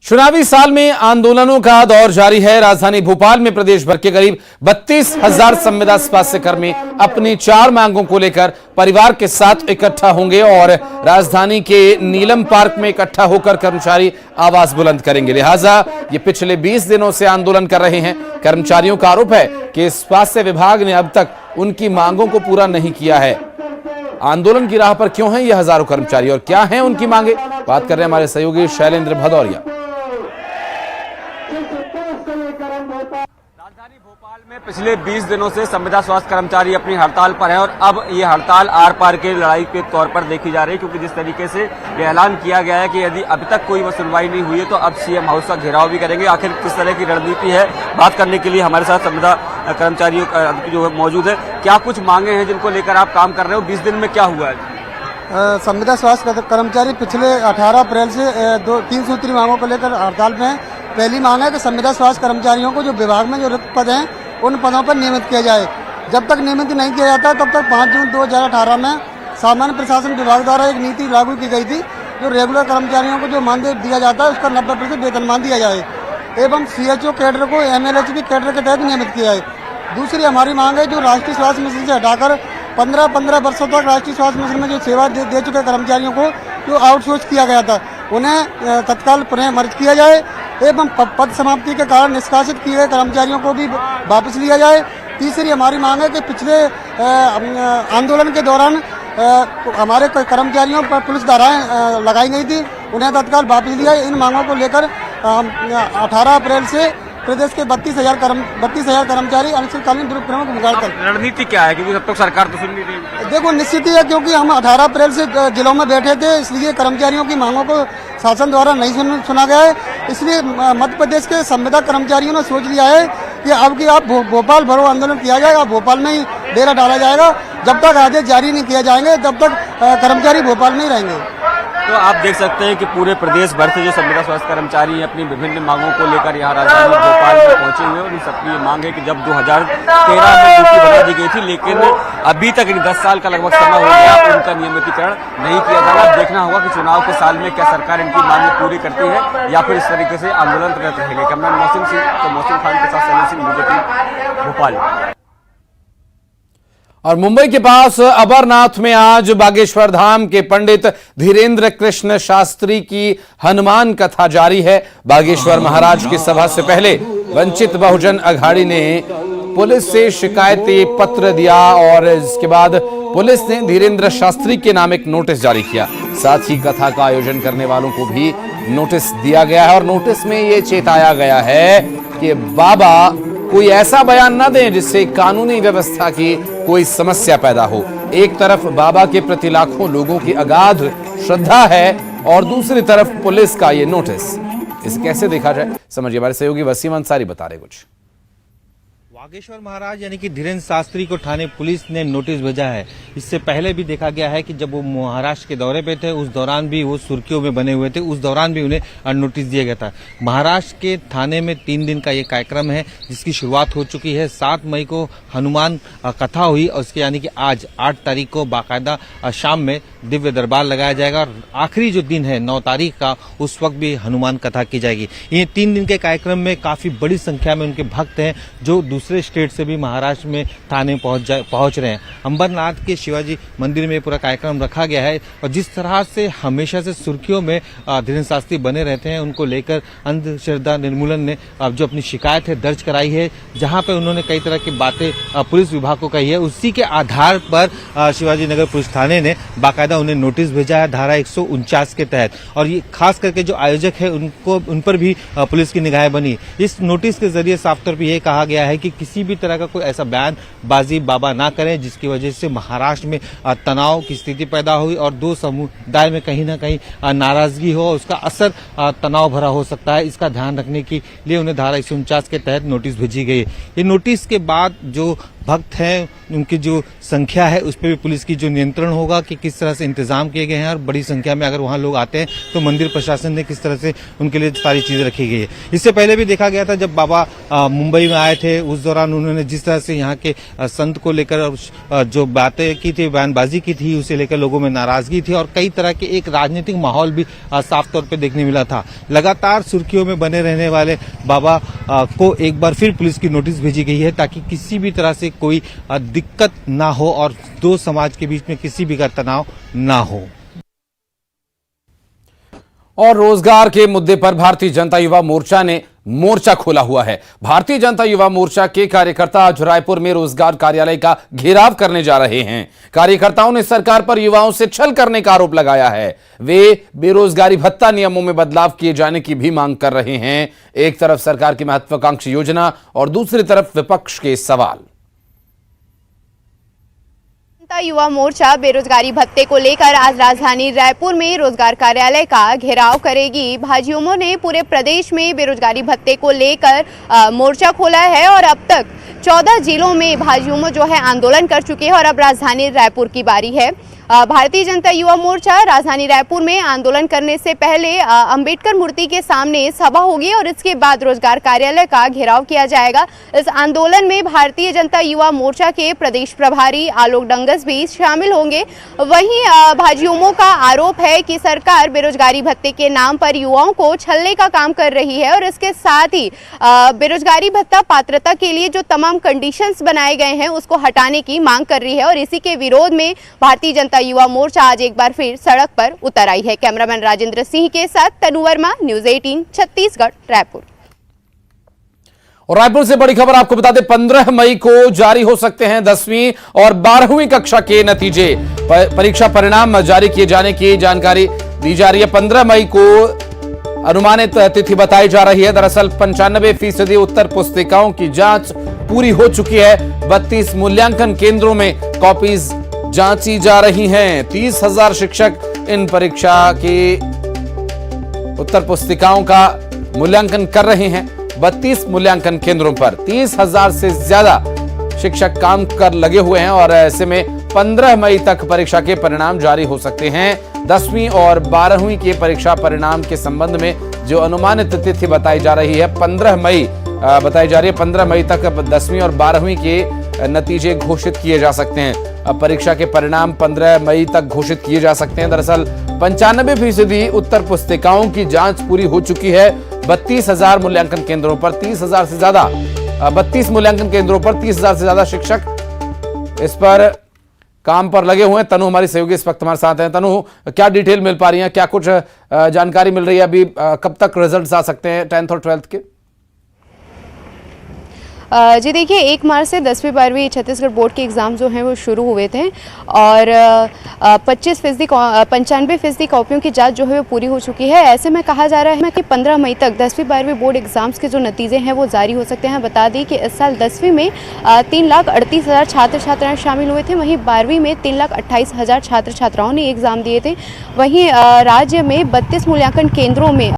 चुनावी साल में आंदोलनों का दौर जारी है। राजधानी भोपाल में प्रदेश भर के करीब 32,000 संविदा स्वास्थ्य कर्मी अपनी 4 मांगों को लेकर परिवार के साथ इकट्ठा होंगे और राजधानी के नीलम पार्क में इकट्ठा होकर कर्मचारी आवाज बुलंद करेंगे। लिहाजा ये पिछले 20 दिनों से आंदोलन कर रहे हैं। कर्मचारियों का आरोप है कि स्वास्थ्य विभाग ने अब तक उनकी मांगों को पूरा नहीं किया है। आंदोलन की राह पर क्यों हैं ये हजारों कर्मचारी और क्या हैं उनकी मांगे, बात कर रहे हैं हमारे सहयोगी शैलेंद्र भदौरिया। राजधानी भोपाल में पिछले 20 दिनों से संविदा स्वास्थ्य कर्मचारी अपनी हड़ताल पर है और अब ये हड़ताल आर पार के लड़ाई के तौर पर देखी जा रही है, क्योंकि जिस तरीके से ये ऐलान किया गया है कि यदि अभी तक कोई सुनवाई नहीं हुई है तो अब सीएम हाउस का घेराव भी करेंगे। आखिर किस तरह की रणनीति है, बात करने के लिए हमारे साथ संविदा कर्मचारियों जो मौजूद है। क्या कुछ मांगे हैं जिनको लेकर आप काम कर रहे हो? 20 दिन में क्या हुआ है? संविदा स्वास्थ्य कर्मचारी पिछले 18 अप्रैल से 3 सूत्री मांगों को लेकर हड़ताल में हैं। पहली मांग है कि संविदा स्वास्थ्य कर्मचारियों को जो विभाग में जो रिक्त पद हैं उन पदों पर नियमित किया जाए। जब तक नियमित नहीं किया जाता तब तक 5 जून 2018 में सामान्य प्रशासन विभाग द्वारा एक नीति लागू की गई थी, जो रेगुलर कर्मचारियों को जो मानदेय दिया जाता है उसका 90% वेतनमान दिया जाए एवं सीएचओ कैडर को एमएलएचबी कैडर के तहत नियमित किया जाए। दूसरी हमारी मांग है जो राष्ट्रीय स्वास्थ्य मिशन से हटाकर 15 वर्षों तक राष्ट्रीय स्वास्थ्य मिशन में जो सेवा दे चुके कर्मचारियों को जो आउटसोर्स किया गया था उन्हें तत्काल पुनः मर्ज किया जाए एवं पद समाप्ति के कारण निष्कासित किए गए कर्मचारियों को भी वापस लिया जाए। तीसरी हमारी मांग है कि पिछले आंदोलन के दौरान हमारे कर्मचारियों पर पुलिस धाराएं लगाई गई थी, उन्हें तत्काल वापस लिया। इन मांगों को लेकर 18 अप्रैल से प्रदेश के 32,000 कर्मचारी अनिश्चितकालीन ग्रुप प्रमुख मुगाल कर। रणनीति क्या है, क्योंकि तब तक सरकार तो सुन नहीं रही? देखो, निश्चित ही है, क्योंकि हम 18 अप्रैल से जिलों में बैठे थे, इसलिए कर्मचारियों की मांगों को शासन द्वारा नहीं सुना गया है। इसलिए मध्य प्रदेश के संविदा कर्मचारियों ने सोच लिया है कि अब की आप भोपाल भरो आंदोलन किया जाएगा, भोपाल में ही डेरा डाला जाएगा। जब तक आदेश जारी नहीं किया जाएंगे तब तक कर्मचारी भोपाल में ही रहेंगे। तो आप देख सकते हैं कि पूरे प्रदेश भर से जो संविदा स्वास्थ्य कर्मचारी अपनी विभिन्न मांगों को लेकर यहाँ राजधानी भोपाल में पहुंचे हुए हैं। उन सबकी ये मांग है कि जब 2013 में ड्यूटी बढ़ा दी गई थी, लेकिन अभी तक 10 साल का लगभग समय हो गया, उनका नियमितीकरण नहीं किया जा रहा। देखना होगा कि चुनाव के साल में क्या सरकार इनकी मांगें पूरी करती है या फिर इस तरीके से आंदोलन करते रहेंगे। कैमरा मौसम खान के साथ सलीम सिंह, बीजेपी भोपाल। और मुंबई के पास अमरनाथ में आज बागेश्वर धाम के पंडित धीरेन्द्र कृष्ण शास्त्री की हनुमान कथा जारी है। बागेश्वर महाराज की सभा से पहले वंचित बहुजन अघाड़ी ने पुलिस से शिकायती पत्र दिया और इसके बाद पुलिस ने धीरेन्द्र शास्त्री के नाम एक नोटिस जारी किया। साथ ही कथा का आयोजन करने वालों को भी नोटिस दिया गया है और नोटिस में यह चेताया गया है कि बाबा कोई ऐसा बयान न दें जिससे कानूनी व्यवस्था की कोई समस्या पैदा हो। एक तरफ बाबा के प्रति लाखों लोगों की अगाध श्रद्धा है और दूसरी तरफ पुलिस का ये नोटिस। इसे कैसे देखा जाए, समझिए, हमारे सहयोगी वसीम अंसारी बता रहे कुछ। बागेश्वर महाराज यानी कि धीरेन्द्र शास्त्री को थाने पुलिस ने नोटिस भेजा है। इससे पहले भी देखा गया है कि जब वो महाराष्ट्र के दौरे पे थे उस दौरान भी वो सुर्खियों में बने हुए थे, उस दौरान भी उन्हें नोटिस दिया गया था। महाराष्ट्र के थाने में 3 दिन का ये कार्यक्रम है जिसकी शुरुआत हो चुकी है। 7 मई को हनुमान कथा हुई और उसके यानी कि आज 8 तारीख को बाकायदा शाम में दिव्य दरबार लगाया जाएगा और आखिरी जो दिन है 9 तारीख का, उस वक्त भी हनुमान कथा की जाएगी। ये 3 दिन के कार्यक्रम में काफी बड़ी संख्या में उनके भक्त हैं जो दूसरे स्टेट से भी महाराष्ट्र में थाने पहुंच रहे हैं। अंबरनाथ के शिवाजी मंदिर में पूरा कार्यक्रम रखा गया है और जिस तरह से हमेशा से सुर्खियों में धीरेन्द्र शास्त्री बने रहते हैं, उनको लेकर अंधश्रद्धा निर्मूलन ने जो अपनी शिकायत है दर्ज कराई है, जहां पे उन्होंने कई तरह की बातें पुलिस विभाग को कही है। उसी के आधार पर शिवाजी नगर पुलिस थाने ने बाकायदा उन्हें नोटिस भेजा है धारा 149 के तहत। और ये खास करके जो आयोजक है उन पर भी पुलिस की निगाहें बनी। इस नोटिस के जरिए साफ तौर पर यह कहा गया है कि किसी भी तरह का कोई ऐसा बयानबाजी बाबा ना करें जिसकी वजह से महाराष्ट्र में तनाव की स्थिति पैदा हुई और 2 समुदाय में कहीं ना कहीं नाराजगी हो, उसका असर तनाव भरा हो सकता है। इसका ध्यान रखने के लिए उन्हें धारा 149 के तहत नोटिस भेजी गई। ये नोटिस के बाद जो भक्त हैं उनकी जो संख्या है उस पर भी पुलिस की जो नियंत्रण होगा कि किस तरह से इंतजाम किए गए हैं और बड़ी संख्या में अगर वहां लोग आते हैं तो मंदिर प्रशासन ने किस तरह से उनके लिए सारी चीजें रखी गई है। इससे पहले भी देखा गया था जब बाबा मुंबई में आए थे, उस दौरान उन्होंने जिस तरह से यहाँ के संत को लेकर जो बातें की थी, बयानबाजी की थी, उसे लेकर लोगों में नाराजगी थी और कई तरह के एक राजनीतिक माहौल भी साफ तौर पर देखने मिला था। लगातार सुर्खियों में बने रहने वाले बाबा को एक बार फिर पुलिस की नोटिस भेजी गई है ताकि किसी भी तरह से कोई दिक्कत ना हो और दो समाज के बीच में किसी भी का तनाव ना हो। और रोजगार के मुद्दे पर भारतीय जनता युवा मोर्चा ने मोर्चा खोला हुआ है। भारतीय जनता युवा मोर्चा के कार्यकर्ता आज रायपुर में रोजगार कार्यालय का घेराव करने जा रहे हैं। कार्यकर्ताओं ने सरकार पर युवाओं से छल करने का आरोप लगाया है। वे बेरोजगारी भत्ता नियमों में बदलाव किए जाने की भी मांग कर रहे हैं। एक तरफ सरकार की महत्वाकांक्षी योजना और दूसरी तरफ विपक्ष के सवाल। युवा मोर्चा बेरोजगारी भत्ते को लेकर आज राजधानी रायपुर में रोजगार कार्यालय का घेराव करेगी। भाजयुमो ने पूरे प्रदेश में बेरोजगारी भत्ते को लेकर मोर्चा खोला है और अब तक 14 जिलों में भाजयुमो जो है आंदोलन कर चुके हैं और अब राजधानी रायपुर की बारी है। भारतीय जनता युवा मोर्चा राजधानी रायपुर में आंदोलन करने से पहले अंबेडकर मूर्ति के सामने सभा होगी और इसके बाद रोजगार कार्यालय का घेराव किया जाएगा। इस आंदोलन में भारतीय जनता युवा मोर्चा के प्रदेश प्रभारी आलोक डंगस भी शामिल होंगे। वहीं भाजयुमो का आरोप है कि सरकार बेरोजगारी भत्ते के नाम पर युवाओं को छलने का काम कर रही है और इसके साथ ही बेरोजगारी भत्ता पात्रता के लिए जो तमाम कंडीशंस बनाए गए हैं उसको हटाने की मांग कर रही है और इसी के विरोध में भारतीय जनता युवा मोर्चा आज एक बार फिर सड़क पर उतर आई है। कैमरामैन राजेंद्र सिंह के साथ तनु वर्मा, न्यूज़ 18 छत्तीसगढ़, रायपुर। और रायपुर से बड़ी खबर आपको बता दें, 15 मई को जारी हो सकते हैं 10वीं और 12वीं कक्षा के नतीजे। परीक्षा परिणाम जारी किए जाने की जानकारी दी जा रही है। 15 मई को अनुमानित तिथि बताई जा रही है। दरअसल 95% उत्तर पुस्तिकाओं की जांच पूरी हो चुकी है। 32 मूल्यांकन केंद्रों में कॉपीज जांची जा रही हैं। 30,000 शिक्षक इन परीक्षा की उत्तर पुस्तिकाओं का मूल्यांकन कर रहे हैं। 32 मूल्यांकन केंद्रों पर 30,000 से ज्यादा शिक्षक काम कर लगे हुए हैं और ऐसे में 15 मई तक परीक्षा के परिणाम जारी हो सकते हैं। 10वीं और 12वीं के परीक्षा परिणाम के संबंध में जो अनुमानित तिथि बताई जा रही है 15 मई बताई जा रही है। 15 मई तक 10वीं और 12वीं के नतीजे घोषित किए जा सकते हैं। अब परीक्षा के परिणाम 15 मई तक घोषित किए जा सकते हैं। दरअसल 95% उत्तर पुस्तिकाओं की जांच पूरी हो चुकी है। 32,000 मूल्यांकन केंद्रों पर 30,000 से ज्यादा 32 मूल्यांकन केंद्रों पर 30,000 से ज्यादा शिक्षक इस पर काम पर लगे हुए हैं। तनु हमारी सहयोगी इस वक्त हमारे साथ हैं। तनु, क्या डिटेल मिल पा रही है, क्या कुछ जानकारी मिल रही है अभी? कब तक रिजल्ट्स आ सकते हैं 10th और 12th के? जी देखिए, 1 मार्च से 10वीं 12वीं छत्तीसगढ़ बोर्ड के एग्ज़ाम जो हैं वो शुरू हुए थे और 95% कॉपियों की जांच जो है वो पूरी हो चुकी है। ऐसे में कहा जा रहा है कि 15 मई तक 10वीं 12वीं बोर्ड एग्ज़ाम्स के जो नतीजे हैं वो जारी हो सकते हैं। बता दें कि इस साल 10वीं में 3,38,000 छात्र छात्राएँ शामिल हुए थे। वहीं 12वीं में 3,28,000 छात्र छात्राओं ने एग्ज़ाम दिए थे। वहीं राज्य में 32 मूल्यांकन केंद्रों में